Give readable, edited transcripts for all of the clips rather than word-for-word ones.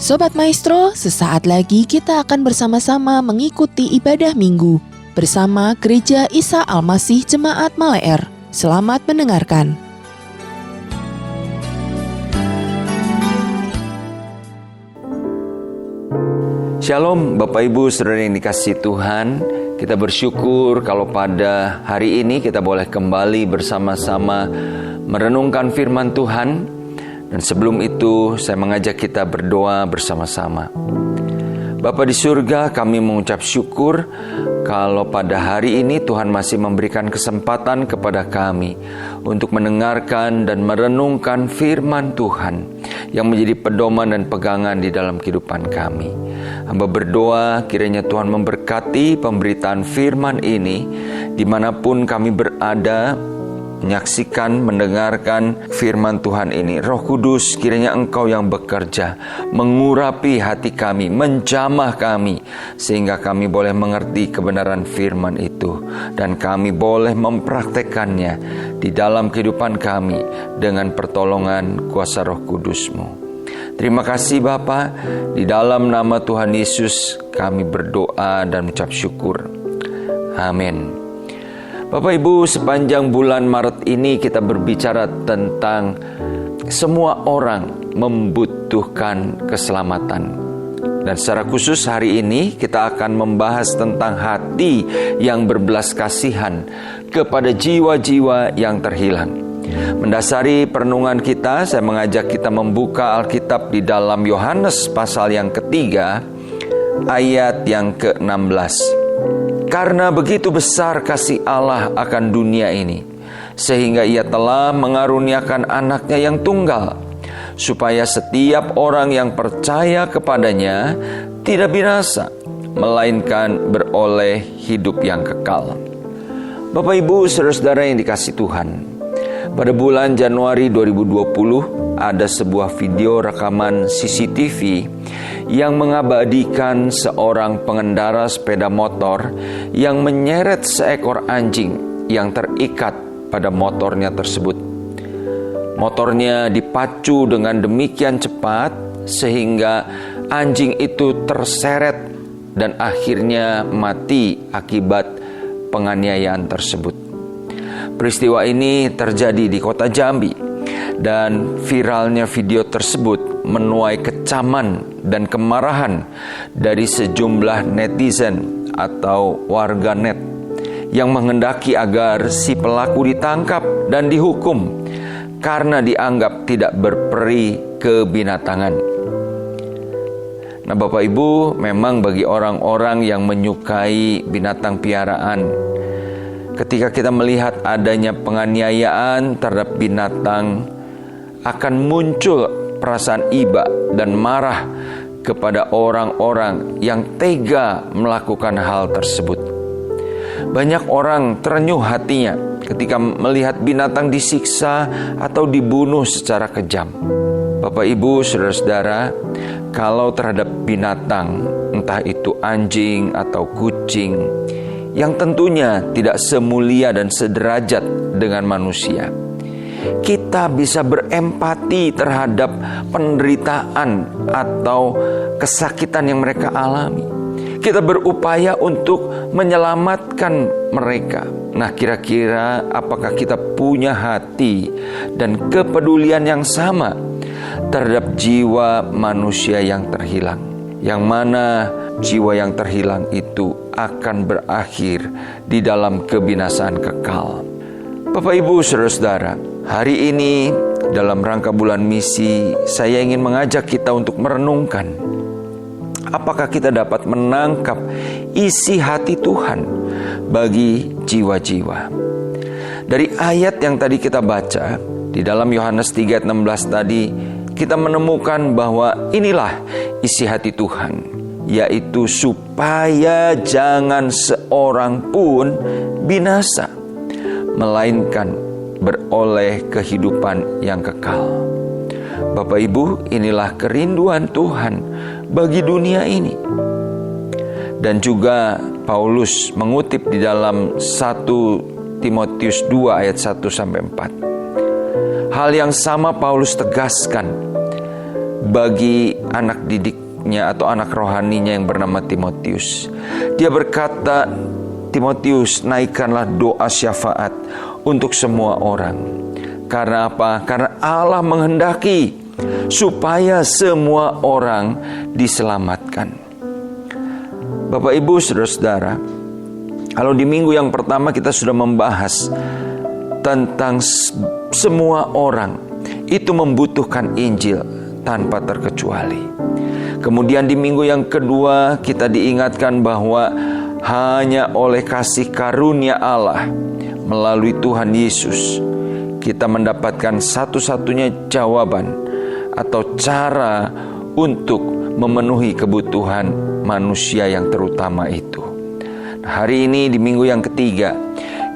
Sobat Maestro, sesaat lagi kita akan bersama-sama mengikuti ibadah minggu bersama Gereja Isa Al-Masih Jemaat Maleer. Selamat mendengarkan. Shalom Bapak Ibu Saudara yang dikasihi Tuhan. Kita bersyukur kalau pada hari ini kita boleh kembali bersama-sama merenungkan firman Tuhan. Dan sebelum itu saya mengajak kita berdoa bersama-sama. Bapa di surga, kami mengucap syukur kalau pada hari ini Tuhan masih memberikan kesempatan kepada kami untuk mendengarkan dan merenungkan firman Tuhan yang menjadi pedoman dan pegangan di dalam kehidupan kami. Hamba berdoa kiranya Tuhan memberkati pemberitaan firman ini dimanapun kami berada, menyaksikan, mendengarkan firman Tuhan ini. Roh Kudus, kiranya Engkau yang bekerja, mengurapi hati kami, menjamah kami, sehingga kami boleh mengerti kebenaran firman itu, dan kami boleh mempraktekannya di dalam kehidupan kami dengan pertolongan kuasa Roh Kudus-Mu. Terima kasih Bapa, di dalam nama Tuhan Yesus kami berdoa dan mengucap syukur. Amin. Bapak Ibu, sepanjang bulan Maret ini kita berbicara tentang semua orang membutuhkan keselamatan. Dan secara khusus hari ini kita akan membahas tentang hati yang berbelas kasihan kepada jiwa-jiwa yang terhilang. Mendasari perenungan kita, saya mengajak kita membuka Alkitab di dalam Yohanes pasal yang ketiga, ayat yang ke-16. Karena begitu besar kasih Allah akan dunia ini, sehingga Ia telah mengaruniakan anaknya yang tunggal, supaya setiap orang yang percaya kepadanya tidak binasa, melainkan beroleh hidup yang kekal. Bapak Ibu saudara-saudara yang dikasihi Tuhan, pada bulan Januari 2020 ada sebuah video rekaman CCTV yang mengabadikan seorang pengendara sepeda motor yang menyeret seekor anjing yang terikat pada motornya tersebut. Motornya dipacu dengan demikian cepat sehingga anjing itu terseret dan akhirnya mati akibat penganiayaan tersebut. Peristiwa ini terjadi di kota Jambi, dan viralnya video tersebut menuai kecaman dan kemarahan dari sejumlah netizen atau warganet yang menghendaki agar si pelaku ditangkap dan dihukum karena dianggap tidak berperi kebinatangan. Nah Bapak Ibu, memang bagi orang-orang yang menyukai binatang piaraan, ketika kita melihat adanya penganiayaan terhadap binatang, akan muncul perasaan iba dan marah kepada orang-orang yang tega melakukan hal tersebut. Banyak orang terenyuh hatinya ketika melihat binatang disiksa atau dibunuh secara kejam. Bapak Ibu saudara-saudara, kalau terhadap binatang, entah itu anjing atau kucing, yang tentunya tidak semulia dan sederajat dengan manusia, kita bisa berempati terhadap penderitaan atau kesakitan yang mereka alami. Kita berupaya untuk menyelamatkan mereka. Nah, kira-kira apakah kita punya hati dan kepedulian yang sama terhadap jiwa manusia yang terhilang? Yang mana jiwa yang terhilang itu akan berakhir di dalam kebinasaan kekal. Bapak Ibu saudara-saudara, hari ini dalam rangka bulan misi, saya ingin mengajak kita untuk merenungkan apakah kita dapat menangkap isi hati Tuhan bagi jiwa-jiwa. Dari ayat yang tadi kita baca di dalam Yohanes 3 ayat 16 tadi, kita menemukan bahwa inilah isi hati Tuhan, yaitu supaya jangan seorang pun binasa, melainkan beroleh kehidupan yang kekal. Bapak Ibu, inilah kerinduan Tuhan bagi dunia ini. Dan juga Paulus mengutip di dalam 1 Timotius 2 ayat 1-4. Hal yang sama Paulus tegaskan bagi anak didiknya atau anak rohaninya yang bernama Timotius. Dia berkata, Timotius, naikkanlah doa syafaat untuk semua orang. Karena apa? Karena Allah menghendaki supaya semua orang diselamatkan. Bapak, Ibu, saudara-saudara, kalau di minggu yang pertama kita sudah membahas tentang semua orang itu membutuhkan Injil tanpa terkecuali. Kemudian di minggu yang kedua kita diingatkan bahwa hanya oleh kasih karunia Allah melalui Tuhan Yesus kita mendapatkan satu-satunya jawaban atau cara untuk memenuhi kebutuhan manusia yang terutama itu. Hari ini di minggu yang ketiga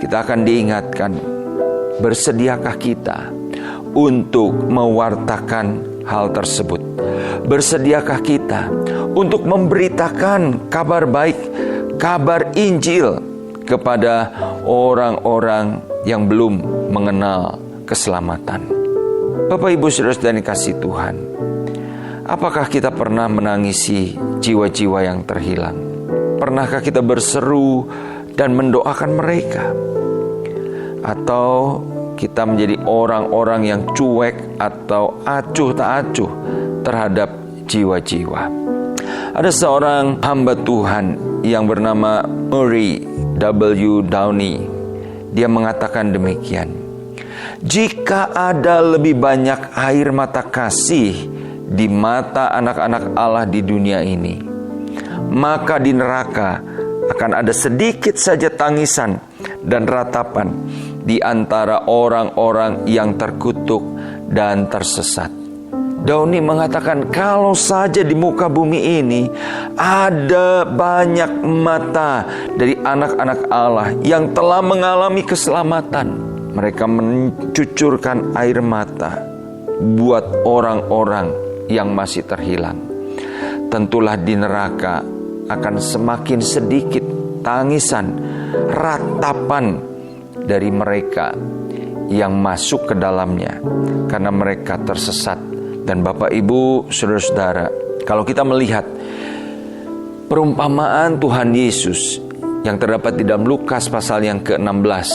kita akan diingatkan, bersediakah kita untuk mewartakan hal tersebut? Bersediakah kita untuk memberitakan kabar baik, kabar Injil kepada orang-orang yang belum mengenal keselamatan? Bapak, Ibu, saudara-saudara yang kasih Tuhan, apakah kita pernah menangisi jiwa-jiwa yang terhilang? Pernahkah kita berseru dan mendoakan mereka? Atau kita menjadi orang-orang yang cuek atau acuh tak acuh terhadap jiwa-jiwa? Ada seorang hamba Tuhan yang bernama Murray W. Downey. Dia mengatakan demikian, jika ada lebih banyak air mata kasih di mata anak-anak Allah di dunia ini, maka di neraka akan ada sedikit saja tangisan dan ratapan di antara orang-orang yang terkutuk dan tersesat. Downey mengatakan, kalau saja di muka bumi ini ada banyak mata dari anak-anak Allah yang telah mengalami keselamatan, mereka mencucurkan air mata buat orang-orang yang masih terhilang, tentulah di neraka akan semakin sedikit tangisan, ratapan dari mereka yang masuk ke dalamnya karena mereka tersesat. Dan Bapak, Ibu, saudara-saudara, kalau kita melihat perumpamaan Tuhan Yesus yang terdapat di dalam Lukas pasal yang ke-16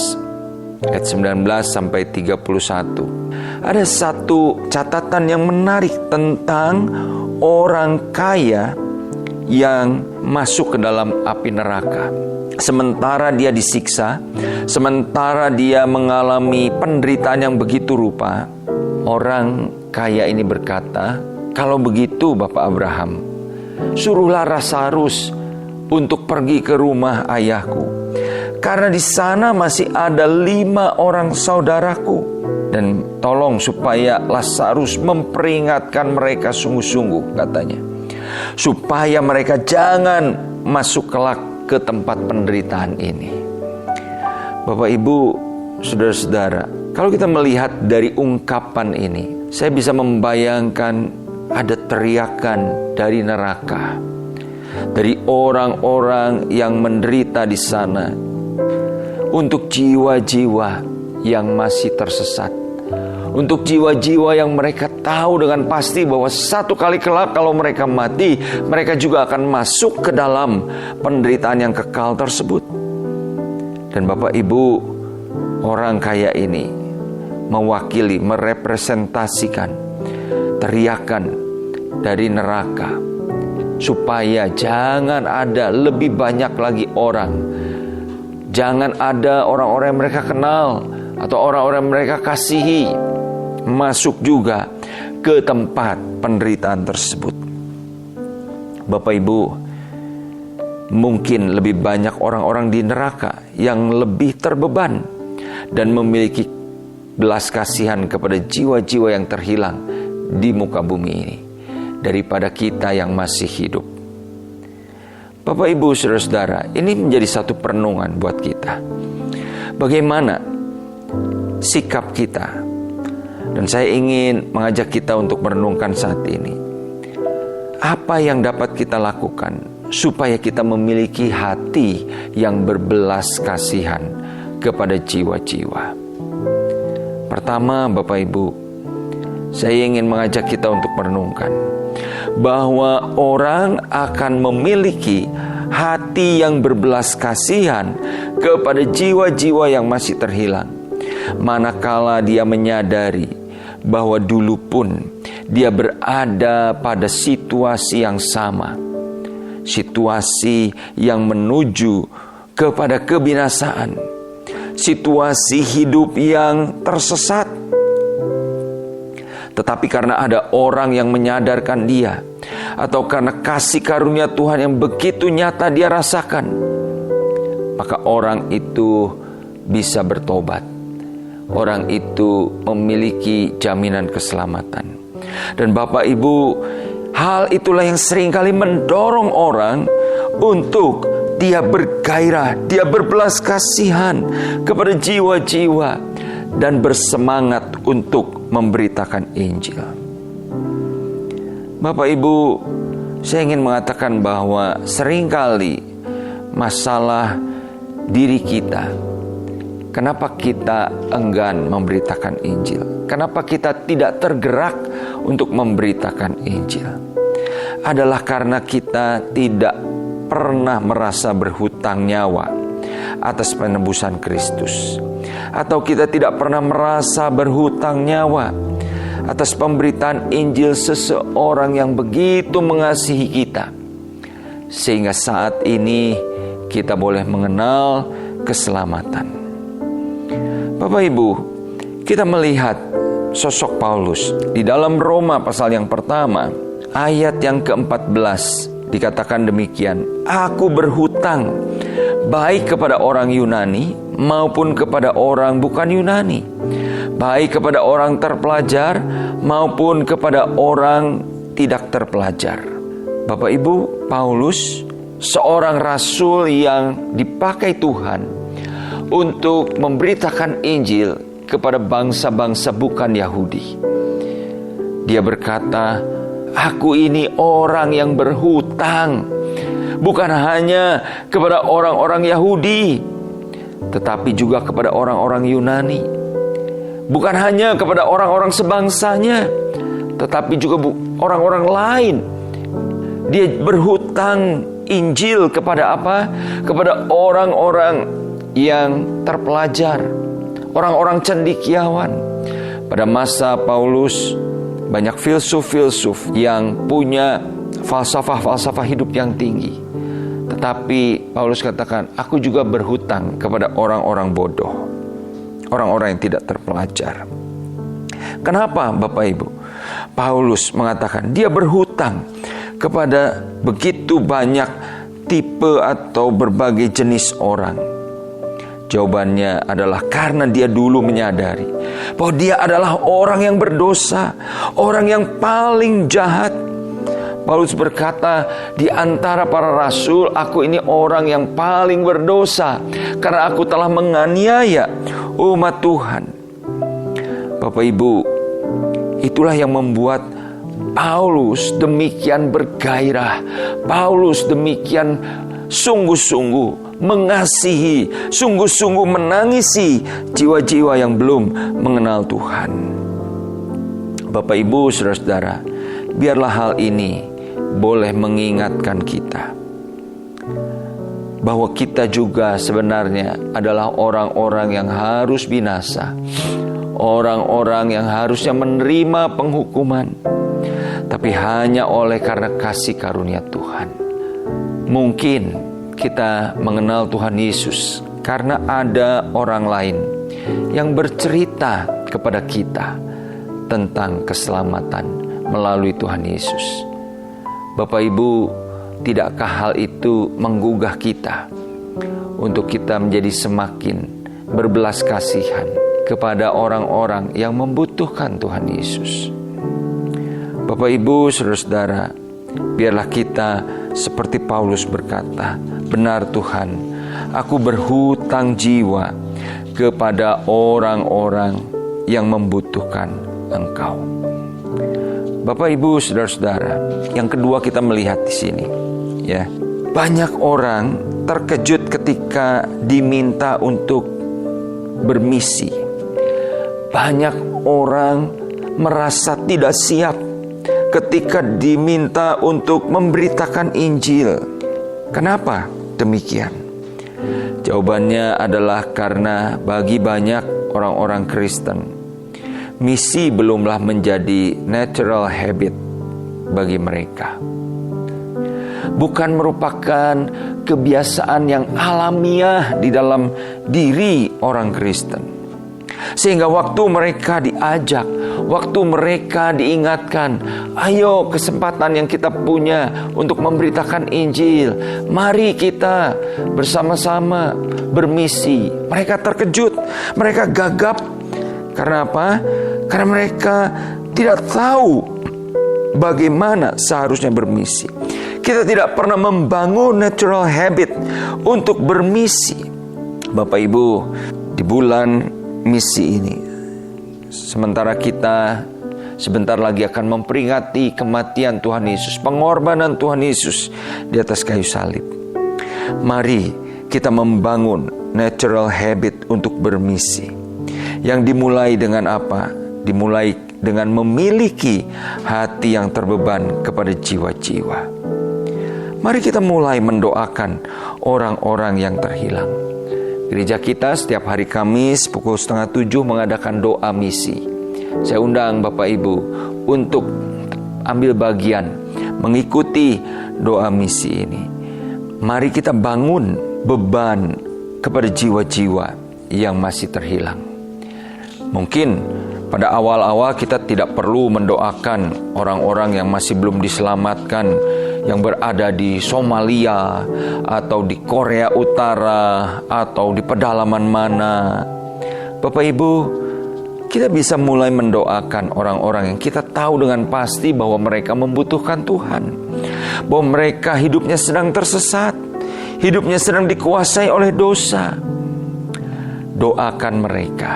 ayat 19 sampai 31, ada satu catatan yang menarik tentang orang kaya yang masuk ke dalam api neraka. Sementara dia disiksa, sementara dia mengalami penderitaan yang begitu rupa, orang kaya ini berkata, kalau begitu Bapak Abraham, suruhlah Lazarus untuk pergi ke rumah ayahku, karena di sana masih ada 5 orang saudaraku, dan tolong supaya Lazarus memperingatkan mereka sungguh-sungguh, katanya, supaya mereka jangan masuk kelak ke tempat penderitaan ini. Bapak, Ibu, saudara-saudara, kalau kita melihat dari ungkapan ini, saya bisa membayangkan ada teriakan dari neraka, dari orang-orang yang menderita di sana, untuk jiwa-jiwa yang masih tersesat, untuk jiwa-jiwa yang mereka tahu dengan pasti bahwa satu kali kelak kalau mereka mati, mereka juga akan masuk ke dalam penderitaan yang kekal tersebut. Dan Bapak, Ibu, orang kaya ini mewakili, merepresentasikan teriakan dari neraka, supaya jangan ada lebih banyak lagi orang, jangan ada orang-orang yang mereka kenal atau orang-orang yang mereka kasihi masuk juga ke tempat penderitaan tersebut. Bapak, Ibu, mungkin lebih banyak orang-orang di neraka yang lebih terbeban dan memiliki belas kasihan kepada jiwa-jiwa yang terhilang di muka bumi ini daripada kita yang masih hidup. Bapak, Ibu, saudara-saudara, ini menjadi satu perenungan buat kita. Bagaimana sikap kita? Dan saya ingin mengajak kita untuk merenungkan saat ini. Apa yang dapat kita lakukan supaya kita memiliki hati yang berbelas kasihan kepada jiwa-jiwa? Pertama, Bapak, Ibu, saya ingin mengajak kita untuk merenungkan bahwa orang akan memiliki hati yang berbelas kasihan kepada jiwa-jiwa yang masih terhilang, manakala dia menyadari bahwa dulu pun dia berada pada situasi yang sama, situasi yang menuju kepada kebinasaan, situasi hidup yang tersesat. Tetapi karena ada orang yang menyadarkan dia, atau karena kasih karunia Tuhan yang begitu nyata dia rasakan, maka orang itu bisa bertobat. Orang itu memiliki jaminan keselamatan. Dan Bapak Ibu, hal itulah yang seringkali mendorong orang untuk dia bergairah, dia berbelas kasihan kepada jiwa-jiwa dan bersemangat untuk memberitakan Injil. Bapak Ibu, saya ingin mengatakan bahwa seringkali masalah diri kita, kenapa kita enggan memberitakan Injil? Kenapa kita tidak tergerak untuk memberitakan Injil? Adalah karena kita tidak pernah merasa berhutang nyawa atas penebusan Kristus, atau kita tidak pernah merasa berhutang nyawa atas pemberitaan Injil seseorang yang begitu mengasihi kita, sehingga saat ini kita boleh mengenal keselamatan. Bapak Ibu, kita melihat sosok Paulus di dalam Roma pasal yang pertama, ayat yang ke-14, dikatakan demikian, aku berhutang baik kepada orang Yunani maupun kepada orang bukan Yunani, baik kepada orang terpelajar maupun kepada orang tidak terpelajar. Bapak Ibu, Paulus seorang rasul yang dipakai Tuhan untuk memberitakan Injil kepada bangsa-bangsa bukan Yahudi. Dia berkata, aku ini orang yang berhutang, bukan hanya kepada orang-orang Yahudi, tetapi juga kepada orang-orang Yunani. Bukan hanya kepada orang-orang sebangsanya, tetapi juga orang-orang lain. Dia berhutang Injil kepada apa? Kepada orang-orang yang terpelajar, orang-orang cendekiawan. Pada masa Paulus, banyak filsuf-filsuf yang punya falsafah-falsafah hidup yang tinggi. Tetapi Paulus katakan, aku juga berhutang kepada orang-orang bodoh, orang-orang yang tidak terpelajar. Kenapa Bapak Ibu? Paulus mengatakan dia berhutang kepada begitu banyak tipe atau berbagai jenis orang. Jawabannya adalah karena dia dulu menyadari bahwa dia adalah orang yang berdosa, orang yang paling jahat. Paulus berkata, di antara para rasul, aku ini orang yang paling berdosa karena aku telah menganiaya umat Tuhan. Bapak Ibu, itulah yang membuat Paulus demikian bergairah. Paulus demikian sungguh-sungguh mengasihi, sungguh-sungguh menangisi jiwa-jiwa yang belum mengenal Tuhan. Bapak Ibu, saudara-saudara, biarlah hal ini boleh mengingatkan kita bahwa kita juga sebenarnya adalah orang-orang yang harus binasa, orang-orang yang harusnya menerima penghukuman, tapi hanya oleh karena kasih karunia Tuhan. Mungkin kita mengenal Tuhan Yesus karena ada orang lain yang bercerita kepada kita tentang keselamatan melalui Tuhan Yesus. Bapak Ibu, tidakkah hal itu menggugah kita untuk kita menjadi semakin berbelas kasihan kepada orang-orang yang membutuhkan Tuhan Yesus? Bapak Ibu, saudara-saudara, biarlah kita seperti Paulus berkata, benar Tuhan, aku berhutang jiwa kepada orang-orang yang membutuhkan Engkau. Bapak Ibu, saudara-saudara, yang kedua kita melihat di sini, ya, banyak orang terkejut ketika diminta untuk bermisi. Banyak orang merasa tidak siap ketika diminta untuk memberitakan Injil. Kenapa demikian? Jawabannya adalah karena bagi banyak orang-orang Kristen, misi belumlah menjadi natural habit bagi mereka. Bukan merupakan kebiasaan yang alamiah di dalam diri orang Kristen. Sehingga waktu mereka diajak, waktu mereka diingatkan, ayo kesempatan yang kita punya untuk memberitakan Injil, mari kita bersama-sama bermisi. Mereka terkejut, mereka gagap. Karena apa? Karena mereka tidak tahu bagaimana seharusnya bermisi. Kita tidak pernah membangun natural habit untuk bermisi. Bapak Ibu, di bulan misi ini, sementara kita sebentar lagi akan memperingati kematian Tuhan Yesus, pengorbanan Tuhan Yesus di atas kayu salib. Mari kita membangun natural habit untuk bermisi. Yang dimulai dengan apa? Dimulai dengan memiliki hati yang terbeban kepada jiwa-jiwa. Mari kita mulai mendoakan orang-orang yang terhilang. Gereja kita setiap hari Kamis pukul 6:30 mengadakan doa misi. Saya undang Bapak Ibu untuk ambil bagian mengikuti doa misi ini. Mari kita bangun beban kepada jiwa-jiwa yang masih terhilang. Mungkin pada awal-awal kita tidak perlu mendoakan orang-orang yang masih belum diselamatkan, yang berada di Somalia atau di Korea Utara atau di pedalaman mana. Bapak Ibu, kita bisa mulai mendoakan orang-orang yang kita tahu dengan pasti bahwa mereka membutuhkan Tuhan, bahwa mereka hidupnya sedang tersesat, hidupnya sedang dikuasai oleh dosa. Doakan mereka.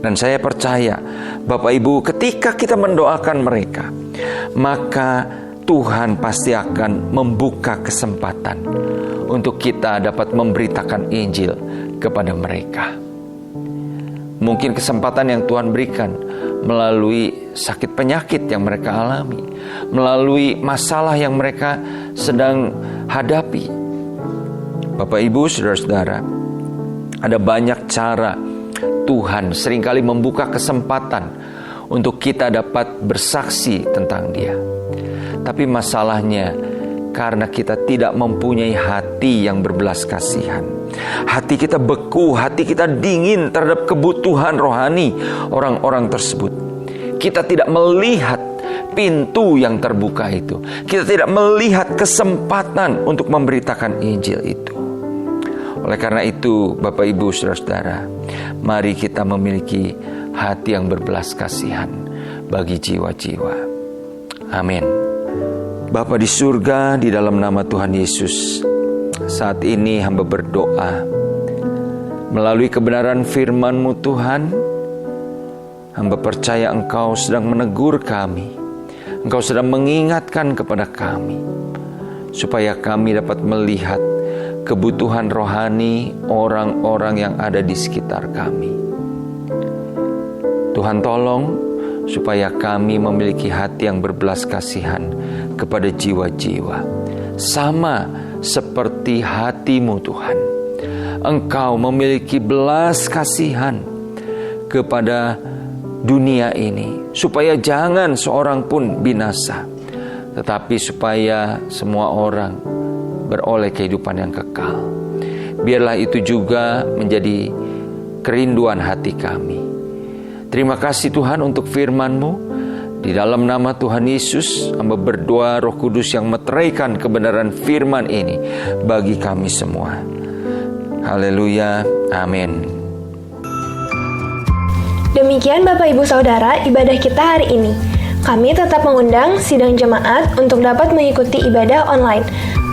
Dan saya percaya Bapak Ibu, ketika kita mendoakan mereka, maka Tuhan pasti akan membuka kesempatan untuk kita dapat memberitakan Injil kepada mereka. Mungkin kesempatan yang Tuhan berikan melalui sakit penyakit yang mereka alami, melalui masalah yang mereka sedang hadapi. Bapak Ibu, saudara-saudara, ada banyak cara Tuhan seringkali membuka kesempatan untuk kita dapat bersaksi tentang Dia. Tapi masalahnya karena kita tidak mempunyai hati yang berbelas kasihan. Hati kita beku, hati kita dingin terhadap kebutuhan rohani orang-orang tersebut. Kita tidak melihat pintu yang terbuka itu. Kita tidak melihat kesempatan untuk memberitakan Injil itu. Oleh karena itu, Bapak Ibu, saudara-saudara, mari kita memiliki hati yang berbelas kasihan bagi jiwa-jiwa. Amin. Bapa di surga, di dalam nama Tuhan Yesus, saat ini hamba berdoa melalui kebenaran firman-Mu Tuhan. Hamba percaya Engkau sedang menegur kami, Engkau sedang mengingatkan kepada kami, supaya kami dapat melihat kebutuhan rohani orang-orang yang ada di sekitar kami. Tuhan tolong supaya kami memiliki hati yang berbelas kasihan kepada jiwa-jiwa, sama seperti hati-Mu Tuhan. Engkau memiliki belas kasihan kepada dunia ini, supaya jangan seorang pun binasa, tetapi supaya semua orang beroleh kehidupan yang kekal. Biarlah itu juga menjadi kerinduan hati kami. Terima kasih Tuhan untuk firman-Mu. Di dalam nama Tuhan Yesus, hamba berdoa Roh Kudus yang meteraikan kebenaran firman ini bagi kami semua. Haleluya, amin. Demikian Bapak Ibu Saudara ibadah kita hari ini. Kami tetap mengundang sidang jemaat untuk dapat mengikuti ibadah online,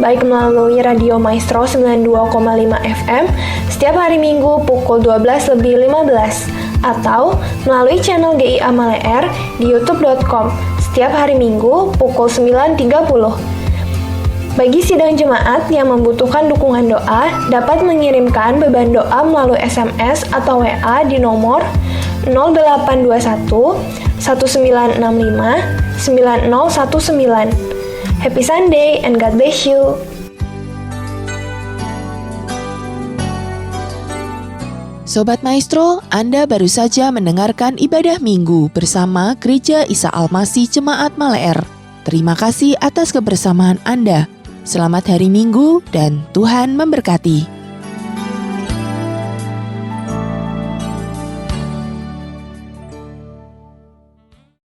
baik melalui Radio Maestro 92,5 FM setiap hari Minggu pukul 12:15 atau melalui channel GIA Maleer di youtube.com setiap hari Minggu pukul 9.30. Bagi sidang jemaat yang membutuhkan dukungan doa, dapat mengirimkan beban doa melalui SMS atau WA di nomor 0821 1965 9019. Happy Sunday and God bless you. Sobat Maestro, Anda baru saja mendengarkan ibadah minggu bersama Gereja Isa Al-Masih Jemaat Maleer. Terima kasih atas kebersamaan Anda. Selamat hari Minggu dan Tuhan memberkati.